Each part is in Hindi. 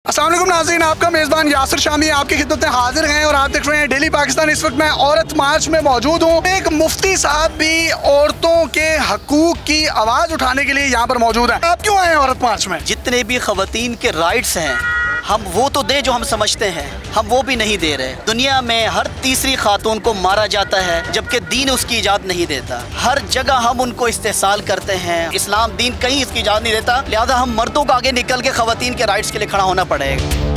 अस्सलाम वालेकुम नाज़रीन, आपका मेज़बान यासिर शामी आपकी खिदमत में हाजिर हैं और आप देख रहे हैं डेली पाकिस्तान। इस वक्त मैं औरत मार्च में मौजूद हूँ। एक मुफ्ती साहब भी औरतों के हकूक की आवाज़ उठाने के लिए यहाँ पर मौजूद हैं। आप क्यों आए हैं औरत मार्च में? जितने भी ख़वातीन के राइट्स हैं हम वो तो दें जो हम समझते हैं, हम वो भी नहीं दे रहे। दुनिया में हर तीसरी खातून को मारा जाता है जबकि दीन उसकी इजाज़त नहीं देता। हर जगह हम उनको इस्तेहसाल करते हैं, इस्लाम दीन कहीं इसकी इजाज़त नहीं देता। लिहाजा हम मर्दों को आगे निकल के ख़वातीन के राइट्स के लिए खड़ा होना पड़ेगा।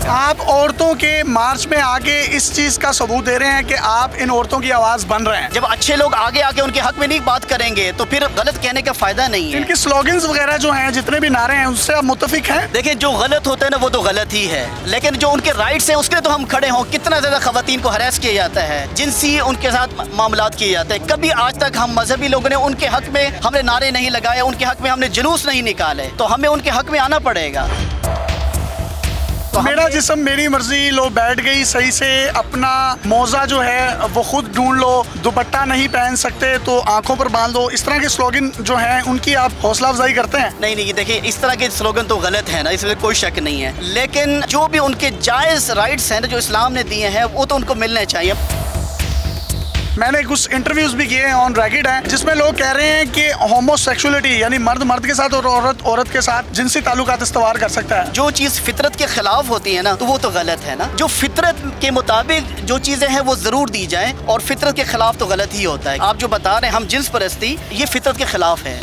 आप औरतों के मार्च में आके इस चीज़ का सबूत दे रहे हैं कि आप इन औरतों की आवाज़ बन रहे हैं। जब अच्छे लोग आगे आके उनके हक में नहीं बात करेंगे तो फिर गलत कहने का फायदा नहीं है। इनके स्लोगन्स वगैरह जो हैं, जितने भी नारे हैं, उससे आप मुत्तफिक हैं? देखिए, जो गलत होता है ना वो तो गलत ही है, लेकिन जो उनके राइट्स हैं उसके लिए तो हम खड़े हों। कितना ज्यादा खवातीन को हरास किया जाता है, जिनसी उनके साथ मामलात किए जाते हैं। कभी आज तक हम मजहबी लोगों ने उनके हक में हमने नारे नहीं लगाए, उनके हक में हमने जुलूस नहीं निकाले, तो हमें उनके हक में आना पड़ेगा। तो मेरा जिस्म मेरी मर्जी, लो बैठ गई सही से, अपना मौजा जो है वो खुद ढूंढ लो, दुपट्टा नहीं पहन सकते तो आंखों पर बांध दो, इस तरह के स्लोगन जो हैं उनकी आप हौसला अफजाई करते हैं? नहीं, देखिए इस तरह के स्लोगन तो गलत है ना, इसमें कोई शक नहीं है, लेकिन जो भी उनके जायज़ राइट्स हैं ना जो इस्लाम ने दिए हैं वो तो उनको मिलने चाहिए। मैंने कुछ इंटरव्यूज भी किए हैं ऑन रैकेट हैं, जिसमें लोग कह रहे हैं कि होमोसेक्सुअलिटी यानी मर्द मर्द के साथ और औरत औरत के साथ जिनसी ताल्लुकात इस्तवार कर सकता है। जो चीज़ फितरत के खिलाफ होती है ना तो वो तो गलत है ना। जो फितरत के मुताबिक जो चीज़ें हैं वो ज़रूर दी जाएं, और फितरत के खिलाफ तो गलत ही होता है। आप जो बता रहे हैं हम जिन्स परस्ती, ये फितरत के खिलाफ है।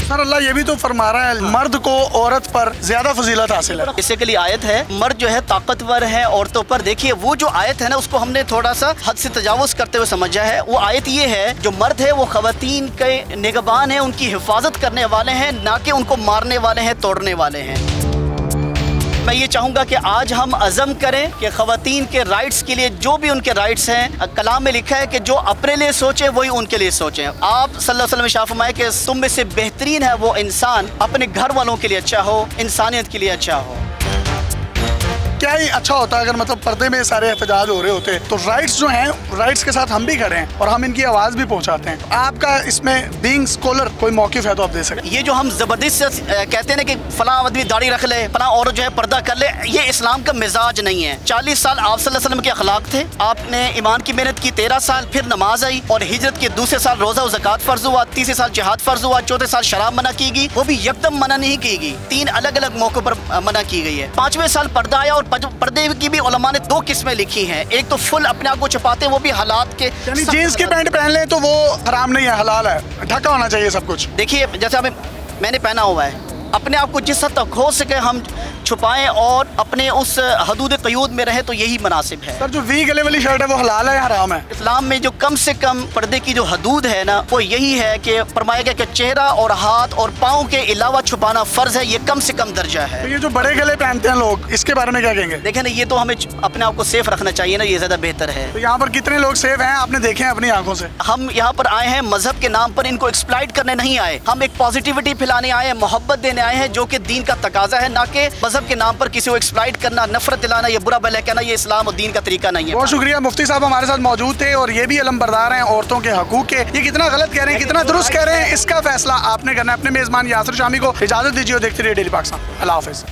सर अल्लाह ये भी तो फरमा रहा है मर्द को औरत पर ज्यादा फजीलत हासिल है। इससे के लिए आयत है, मर्द जो है ताकतवर है औरतों पर। देखिए वो जो आयत है ना उसको हमने थोड़ा सा हद से तजावुज करते हुए समझा है। वो आयत ये है, जो मर्द है वो खवातीन के निगहबान है, उनकी हिफाजत करने वाले हैं, ना कि उनको मारने वाले हैं, तोड़ने वाले हैं। मैं ये चाहूँगा कि आज हम अज़म करें कि ख़वातीन के राइट्स के लिए जो भी उनके राइट्स हैं, कलाम में लिखा है कि जो अपने लिए सोचे वही उनके लिए सोचें। आप सल्लल्लाहु अलैहि वसल्लम शाह फरमाए कि तुम में से बेहतरीन है वो इंसान अपने घर वालों के लिए अच्छा हो, इंसानियत के लिए अच्छा हो। क्या ही अच्छा होता अगर मतलब पर्दे में सारे एहतजाज हो रहे होते तो राइट्स जो हैं, राइट्स के साथ हम भी खड़े हैं और हम इनकी आवाज़ भी पहुंचाते हैं। आपका इसमें बीइंग स्कॉलर कोई मौक़िफ़ है तो आप दे सकते हैं। ये जो हम ज़बरदस्त कहते हैं ना कि फलां आदमी दाढ़ी रख ले, फलां औरत जो है पर्दा कर ले, ये इस्लाम का मिजाज नहीं है। 40 साल आप सल्लल्लाहु अलैहि वसल्लम के अखलाक थे, आपने ईमान की मेहनत की, 13 साल फिर नमाज आई, और हिजरत के दूसरे साल रोज़ा और ज़कात फ़र्ज हुआ, तीसरे साल जिहाद फ़र्ज हुआ, चौथे साल शराब मना की गई, वो भी यकदम मना नहीं की गई, 3 अलग अलग मौक़ों पर मना की गई है। 5वें साल पर्दा आया, और पर्दे की भी उलमा ने 2 किस्में लिखी हैं। एक तो फुल अपने आप को छुपाते हैं, वो भी हालात के, यानी जीन्स की पैंट पहन ले तो वो हराम नहीं है, हलाल है, ढका होना चाहिए सब कुछ। देखिए जैसे मैंने पहना हुआ है, अपने आप को जिस हद तक हो सके हम छुपाएं और अपने उस हदूद क़यूद में रहे तो यही मुनासिब है। सर जो वी गले वाली शर्ट है वो हलाल है या हराम है? इस्लाम में जो कम से कम पर्दे की जो हदूद है ना वो यही है कि फरमाया गया कि चेहरा और हाथ और पाँव के अलावा छुपाना फ़र्ज है, ये कम से कम दर्जा है। तो ये जो बड़े गले पहनते हैं लोग, इसके बारे में क्या कहेंगे? देखें ना, ये तो हमें अपने आप को सेफ रखना चाहिए ना, ये ज़्यादा बेहतर है। तो यहाँ पर कितने लोग सेफ हैं आपने देखे हैं अपनी आंखों से? हम यहाँ पर आए हैं मजहब के नाम पर, इनको एक्सप्लॉइट करने नहीं आए। हम एक पॉजिटिविटी फैलाने आए हैं, मोहब्बत देने आए हैं, जो कि दीन का तकाजा है, ना कि मजहब के नाम पर किसी को एक्सप्लॉइट करना, नफरत दिलाना, ये बुरा भला कहना, ये इस्लाम और दीन का तरीका नहीं है। बहुत शुक्रिया, मुफ्ती साहब हमारे साथ मौजूद थे और ये भी अलमबरदार हैं औरतों के हकूक के। ये कितना गलत कह रहे हैं, कितना दुरुस्त कह रहे हैं, इसका फैसला आपने करना है। अपने मेज़बान यासिर शामी को इजाज़त दीजिए और देखते रहिए डेली पाकिस्तान। अल्लाह हाफ़िज़।